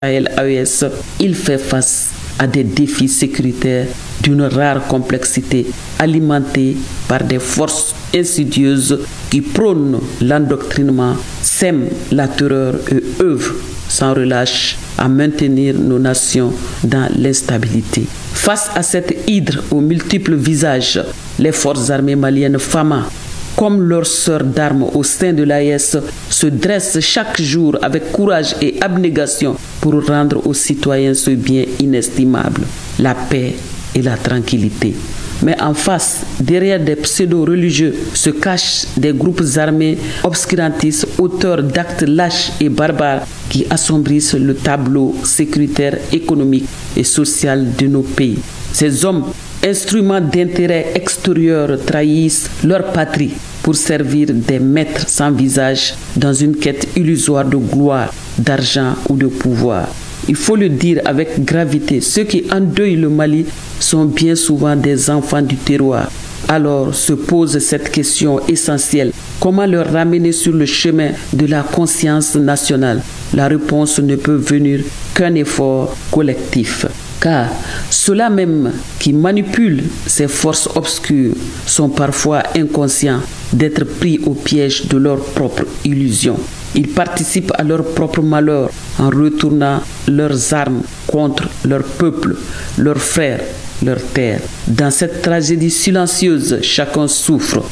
AES, il fait face à des défis sécuritaires d'une rare complexité, alimentés par des forces insidieuses qui prônent l'endoctrinement, sèment la terreur et œuvrent sans relâche à maintenir nos nations dans l'instabilité. Face à cette hydre aux multiples visages, les forces armées maliennes FAMA, comme leurs sœurs d'armes au sein de l'AES, se dressent chaque jour avec courage et abnégation pour rendre aux citoyens ce bien inestimable, la paix et la tranquillité. Mais en face, derrière des pseudo-religieux, se cachent des groupes armés obscurantistes, auteurs d'actes lâches et barbares qui assombrissent le tableau sécuritaire, économique et social de nos pays. Ces hommes, instruments d'intérêt extérieur, trahissent leur patrie pour servir des maîtres sans visage dans une quête illusoire de gloire, d'argent ou de pouvoir. Il faut le dire avec gravité, ceux qui endeuillent le Mali sont bien souvent des enfants du terroir. Alors se pose cette question essentielle. Comment leur ramener sur le chemin de la conscience nationale? La réponse ne peut venir qu'un effort collectif. Car ceux-là même qui manipulent ces forces obscures sont parfois inconscients d'être pris au piège de leurs propres illusions. Ils participent à leur propre malheur en retournant leurs armes contre leur peuple, leurs frères, leurs terres. Dans cette tragédie silencieuse, chacun souffre,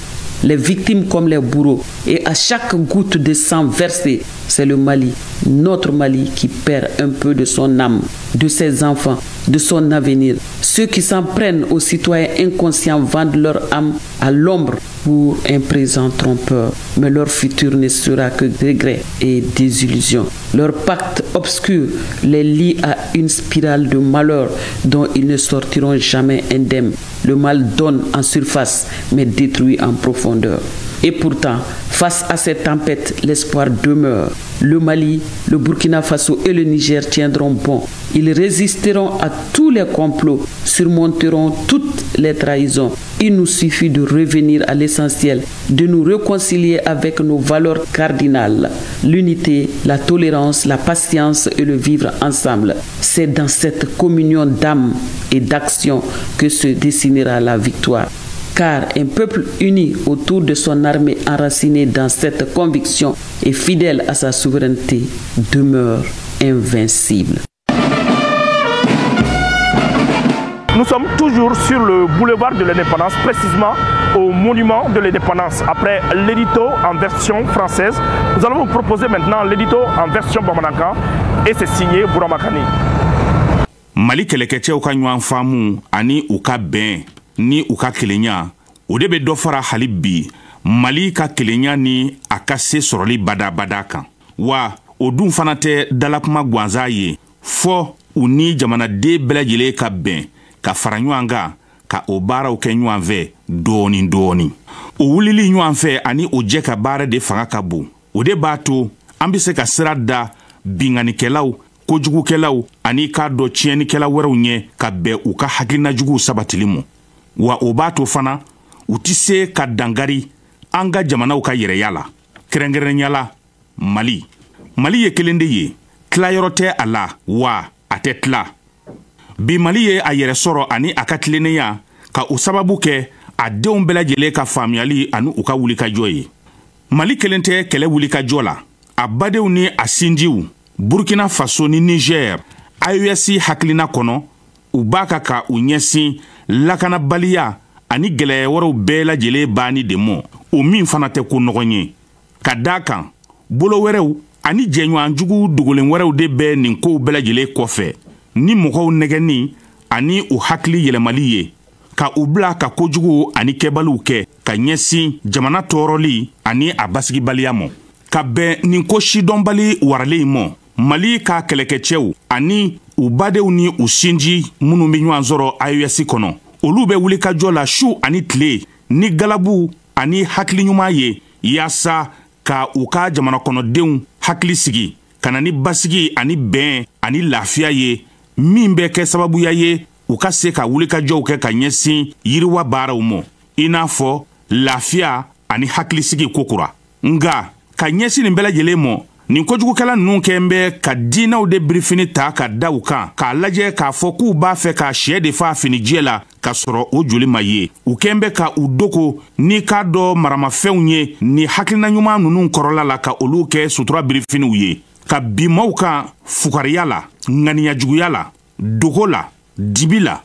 les victimes comme les bourreaux. Et à chaque goutte de sang versée, c'est le Mali, notre Mali, qui perd un peu de son âme, de ses enfants, de son avenir. Ceux qui s'en prennent aux citoyens inconscients vendent leur âme à l'ombre pour un présent trompeur. Mais leur futur ne sera que regret et désillusion. Leur pacte obscur les lie à une spirale de malheur dont ils ne sortiront jamais indemnes. Le mal donne en surface, mais détruit en profondeur. Et pourtant, face à cette tempête, l'espoir demeure. Le Mali, le Burkina Faso et le Niger tiendront bon. Ils résisteront à tous les complots, surmonteront toutes les trahisons. Il nous suffit de revenir à l'essentiel, de nous réconcilier avec nos valeurs cardinales, l'unité, la tolérance, la patience et le vivre ensemble. C'est dans cette communion d'âme et d'action que se dessinera la victoire. Car un peuple uni autour de son armée enraciné dans cette conviction et fidèle à sa souveraineté demeure invincible. Nous sommes toujours sur le boulevard de l'Indépendance, précisément au monument de l'Indépendance. Après l'édito en version française, nous allons vous proposer maintenant l'édito en version bamanankan et c'est signé Bouramakani. Mali keleketche uka nyuan famu ani uka ben ni uka kelenya udebe dofara halibi Mali ka kelenya ni akase soroli bada kan wa odun fanate dalakuma gwanza ye fo uni jamana de belajele ka ben ka faranyuanga ka obara uke nyuanve doni o wulili nyuanfe ani oje ka bara de fanga kabu ode bato ambise ka sirada bingani kelaw kojugu kelaw ani ka do tieni kelaw wɛrɛw ɲɛ ka bɛn u ka hakilina jugu sabatilimu wa o b'a to fana u ti se ka dangari an ka jamanaw ka yɛrɛya la kɛrɛnkɛrɛnyala Mali ye kelen de ye tilayɔrɔ tɛ a la wa a tɛ tila bi Mali ye a yɛrɛ sɔrɔ ani a ka tilennenya ka o sababu kɛ a denw bɛɛ lajɛlen ka faamuyali ani u ka wulikajɔ ye Mali kelen tɛ kɛlɛ wulikajɔ la a badenw ni a sinjiw Burkina Faso ni Niger AES hakilina kono u baka ka u ɲɛsin lakanabaliya ani gɛlɛya wɛrɛw bɛɛ lajɛlen bani demo o min fana tɛ ko nɔgɔn ye ka da kan bolo wɛrɛw ani jɛɲɔgɔn jugu dogolen wɛrɛw de bɛ nin kow bɛɛ lajɛlen kɔfɛ ni mɔgɔw nɛgɛni ani u hakili yɛlɛmali ye ka u bila ka kojugu ani kɛbaliw kɛ ka ɲɛsin jamana tɔɔrɔli ani a basigibaliya mɔ ka bɛn nin ko sidɔnbali waralen mɔ Mali ka kɛlɛkɛcɛw ani u badenw ni u sinji minnu bɛ ɲɔgɔn sɔrɔ AES kɔnɔ olu bɛ wulikajɔ la su ani tile ni galabu ani hakili ɲuman ye yaasa ka u ka jamana kɔnɔdenw hakili sigi ka na ni basigi ani bɛn ani lafiya ye min bɛ kɛ sababuya ye u ka se ka wulikajɔw kɛ ka ɲɛsin yiriwa baaraw mɔ i n'a fɔ lafiya ani hakilisigi kokura nga ka ɲɛsin nin bɛɛ lajɛlen mɔ nin kojugukɛla ninnu kɛn bɛ ka diinaw de birifini ta ka da u kan k'a lajɛ k'a fɔ k'u b'a fɛ ka sɛ de fa finijɛ la ka sɔrɔ o joli ma ye u kɛn bɛ ka u dogo n'i k'a dɔ maramafɛnw ye ni hakilina ɲuman ninnu kɔrɔla la ka olu kɛ sutura birifiniw ye ka bimaw kan fugariya la ŋaniyajuguya la dogo la dibi la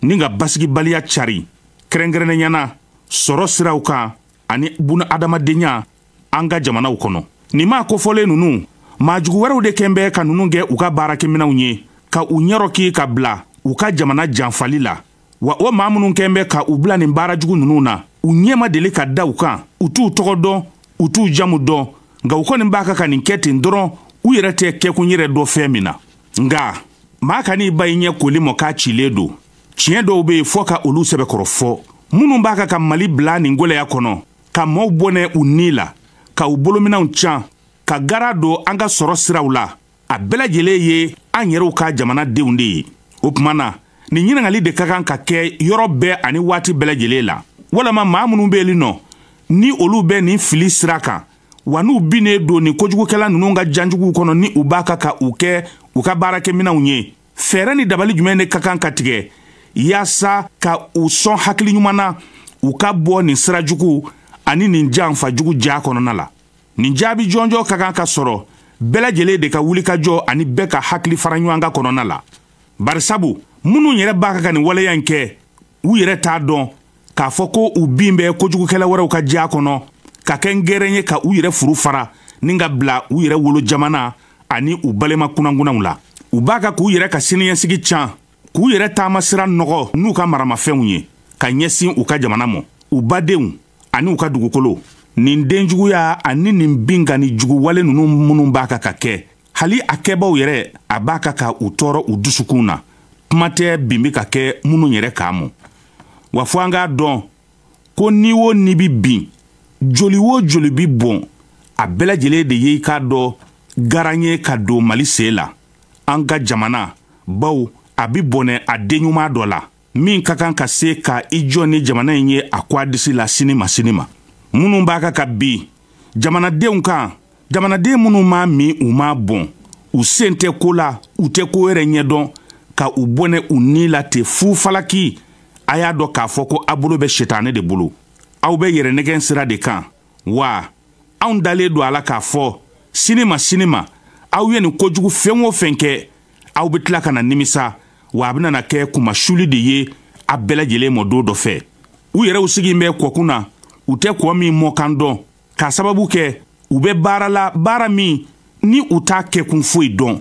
ni ka basigibaliya cari kɛrɛnkɛrɛnnenya sɔrɔ siraw kan ani buna adamadenya an ka jamanaw kɔnɔ nin maa kofɔlen ninnu maajugu wɛrɛw de kɛn bɛ ka ninnu kɛ u ka baarakɛminɛw ye ka u ɲɛrɔki ka bila u ka jamana janfali la wa o maa minnu kɛn bɛ ka u bila nin baarajugu ninnu na u ɲɛma deli ka da u kan u t'u tɔgɔ dɔn u t'u jamu dɔn nka u kɔni b'a ka nin kɛ ten dɔrɔn u yɛrɛ tɛ kɛkun yɛrɛ dɔ fɛn min na nka maa ka n'i ba i ɲɛ koli mɔ k'a cilen don tiɲɛ dɔw bɛ yen fɔ ka olu sɛbɛkɔrɔ fɔ minnu b'a ka mali bila nin gɛlɛya kɔnɔ ka maaw bɔnɛ u ni la ka u bolominɛw can ka gara don an ka sɔrɔ siraw la a bɛɛ lajɛlen ye an yɛrɛw ka jamanadenw de ye o tuma na nin ɲininkali de ka kan ka kɛ yɔrɔ bɛɛ ani waati bɛɛ lajɛlen la walama maa minnu bɛ yen nɔ ni olu bɛ nin fili sira kan wa n'u binnen don nin kojugukɛla ninnu ka janjuguw kɔnɔ ni u b'a ka u kɛ u ka baarakɛminɛw ye fɛɛrɛ ni dabali jumɛn de ka kan ka tigɛ yaasa ka u sɔn hakili ɲuman na u ka bɔ nin sira jugu ani nin janfajugu ja kɔnɔna la nin jaabi jɔnjɔ ka kan ka sɔrɔ bɛɛ lajɛlen de ka wulikajɔ ani bɛɛ ka hakili fara ɲɔgɔn kan kɔnɔna la barisabu minnu yɛrɛ b'a ka nin waleya in kɛ u yɛrɛ t'a dɔn k'a fɔ ko u bin bɛ kojugukɛla wɛrɛw ka ja kɔnɔ ka kɛ n gɛrɛn ye ka u yɛrɛ furu fara ni ka bila u yɛrɛ wolo jamana ani u balima kunankunanw la u b'a ka k'u yɛrɛ ka siniɲɛsigi can k'u yɛrɛ taama sira nɔgɔ n'u ka maramafɛnw ye ka ɲɛsin u ka jamana mɔ u badenw ani u ka dugukolo nin denjuguya ani nin binkani jugu wale ninnu minnu b'a ka kɛ hali a kɛbaw yɛrɛ a b'a ka u tɔɔrɔ u dusukun na kuma tɛ bin bɛ ka kɛ minnu yɛrɛ k'a mɔ wa fɔ an k'a dɔn ko ni o ni bi bin joli o joli bi bɔn a bɛɛ lajɛlen de ye i k'a dɔn garan ye ka don mali sen la an ka jamana baw a bi bɔnɛ a den ɲuman dɔ la min ka kan ka se ka i jɔ ni jamana in ye a kɔ a disi la sini ma minnu b'a ka bi jamanadenw kan jamanaden minnu m'a min u m'a bɔn u sen tɛ ko la u tɛ ko yɛrɛ ɲɛdɔn ka u bɔnɛ u ni la ten fu falaki a y'a dɔn k'a fɔ ko a bolo bɛ sitanɛ de bolo aw bɛ yɛrɛnɛgɛn sira de kan wa anw dalen don a la k'a fɔ sini ma aw ye nin kojugu fɛn o fɛn kɛ aw bɛ tila ka na nimisa wa a bɛna kɛ kumasuli de ye a bɛɛ lajɛlen mɔ don dɔ fɛ u yɛrɛw sigi bɛ kɔkun na u tɛ kɔ min mɔ kan dɔn k'a sababu kɛ u bɛ baara la baara min ni u t'a kɛ kun foyi dɔn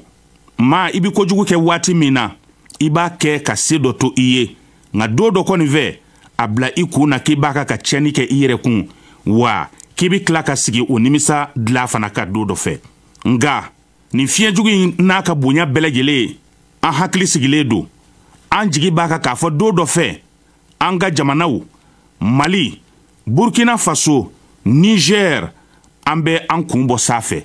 maa i bɛ kojugu kɛ waati min na i b'a kɛ ka se dɔ to i ye nka don dɔ kɔni fɛ a bila i kun na k'i b'a ka tiɲɛni kɛ i yɛrɛ kun wa k'i bɛ tila ka sigi o nimisa dilan fana ka don dɔ fɛ nka nin fiɲɛjugu in n'a ka bonya bɛɛ lajɛlen an hakili sigilen don an jigi b'a k'a fɔ don dɔ fɛ an ka jamanaw mali burkina faso niger an bɛ an kun bɔ sanfɛ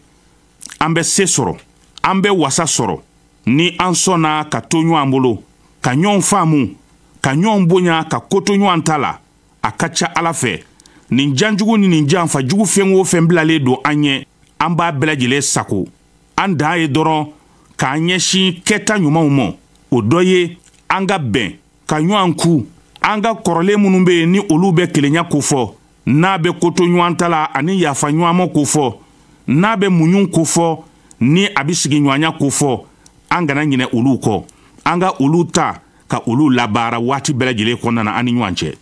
an bɛ se sɔrɔ an bɛ wasa sɔrɔ ni an sɔnna ka to ɲɔgɔn bolo ka ɲɔgɔn faamu ka ɲɔgɔn bonya ka ko to ɲɔgɔn ta la a ka ca ala fɛ nin janjugu ni nin janfajugu fɛn o fɛn bilalen don an ɲɛ an b'a bɛɛ lajɛlen sago an dan ye dɔrɔn k'an ɲɛsin kɛta ɲumanw ma o dɔ ye an ka bɛn ka ɲɔgɔn ku an ka kɔrɔlen minnu bɛ yen ni olu bɛ kelenya ko fɔ n'a bɛ ko to ɲɔgɔn ta la ani yafa ɲɔgɔn ma ko fɔ n'a bɛ muɲu ko fɔ ni a bɛ sigi ɲɔgɔnya ko fɔ an kana ɲinɛ olu kɔ an ka olu ta ka olu labaara waati bɛɛ lajɛlen kɔnɔna na an ni ɲɔgɔn cɛ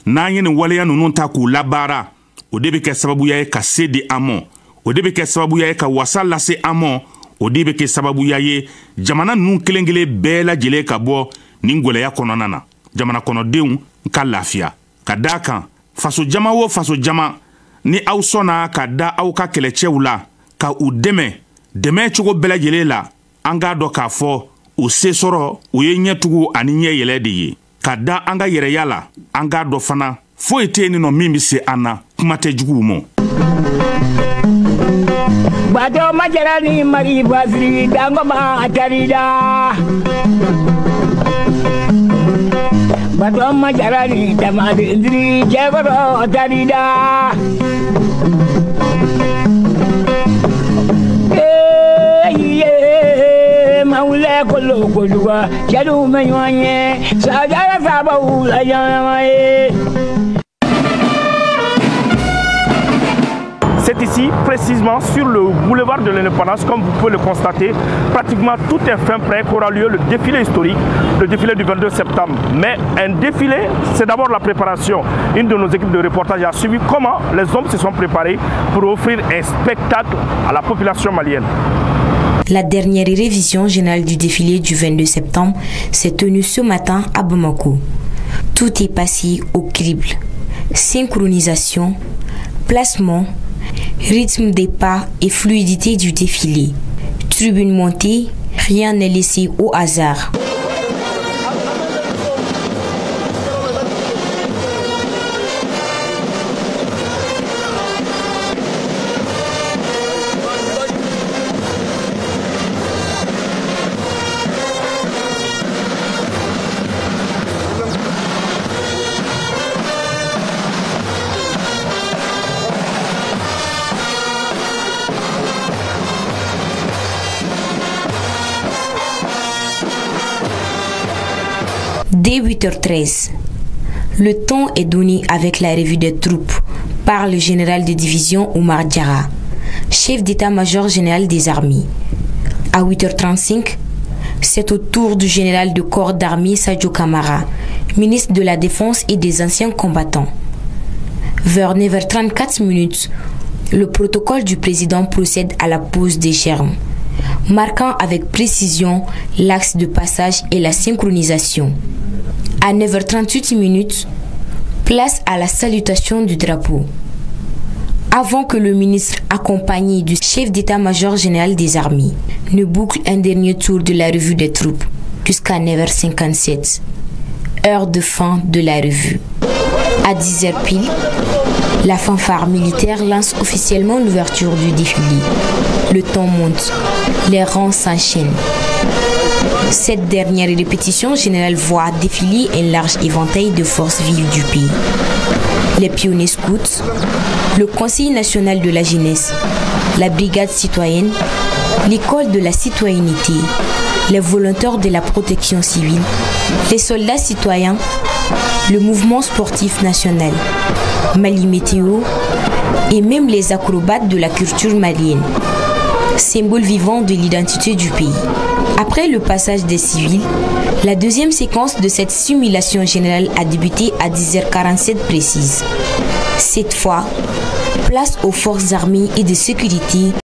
n'an ye nin waleya ninnu ta k'u labaara o de bɛ kɛ sababuya ye ka se di an ma o de bɛ kɛ sababuya ye ka wasa lase an ma o de bɛ kɛ sababuya ye jamana ninnu kelen kelen bɛɛ lajɛlen ka bɔ nin gɛlɛya kɔnɔna na jamana kɔnɔdenw ka lafiya ka d'a kan faso jama o faso jama ni aw sɔnna ka da aw ka kɛlɛcɛw la ka u dɛmɛ cogo bɛɛ lajɛlen la an k'a dɔn k'a fɔ o se sɔrɔ o ye ɲɛtugu ani ɲɛ yɛlɛ de ye ka da an ka yɛrɛya la an k'a dɔn fana foyi tɛ yen nɔ min bɛ se an na kuma tɛ juguw ma. Bato majara ni mari basiri dango ma atarida. Bato majara ni damadi indri jebaro atarida. C'est ici, précisément sur le boulevard de l'Indépendance, comme vous pouvez le constater, pratiquement tout est fin prêt qu'aura lieu le défilé historique, le défilé du 22 septembre. Mais un défilé, c'est d'abord la préparation. Une de nos équipes de reportage a suivi comment les hommes se sont préparés pour offrir un spectacle à la population malienne. La dernière révision générale du défilé du 22 septembre s'est tenue ce matin à Bamako. Tout est passé au crible. Synchronisation, placement, rythme des pas et fluidité du défilé. Tribune montée, rien n'est laissé au hasard. Dès 8h13, le temps est donné avec la revue des troupes par le général de division Oumar Diarra, chef d'état-major général des armées. À 8h35, c'est au tour du général de corps d'armée Sadio Kamara, ministre de la Défense et des anciens combattants. Vers 9h34, le protocole du président procède à la pose des germes, marquant avec précision l'axe de passage et la synchronisation. À 9h38, place à la salutation du drapeau. Avant que le ministre, accompagné du chef d'état-major général des armées, ne boucle un dernier tour de la revue des troupes jusqu'à 9h57, heure de fin de la revue. À 10h pile, la fanfare militaire lance officiellement l'ouverture du défilé. Le temps monte, les rangs s'enchaînent. Cette dernière répétition générale voit défiler un large éventail de forces vives du pays. Les pionniers scouts, le Conseil national de la jeunesse, la brigade citoyenne, l'école de la citoyenneté, les volontaires de la protection civile, les soldats citoyens, le mouvement sportif national, Mali Météo et même les acrobates de la culture malienne, symbole vivant de l'identité du pays. Après le passage des civils, la deuxième séquence de cette simulation générale a débuté à 10h47 précise. Cette fois, place aux forces armées et de sécurité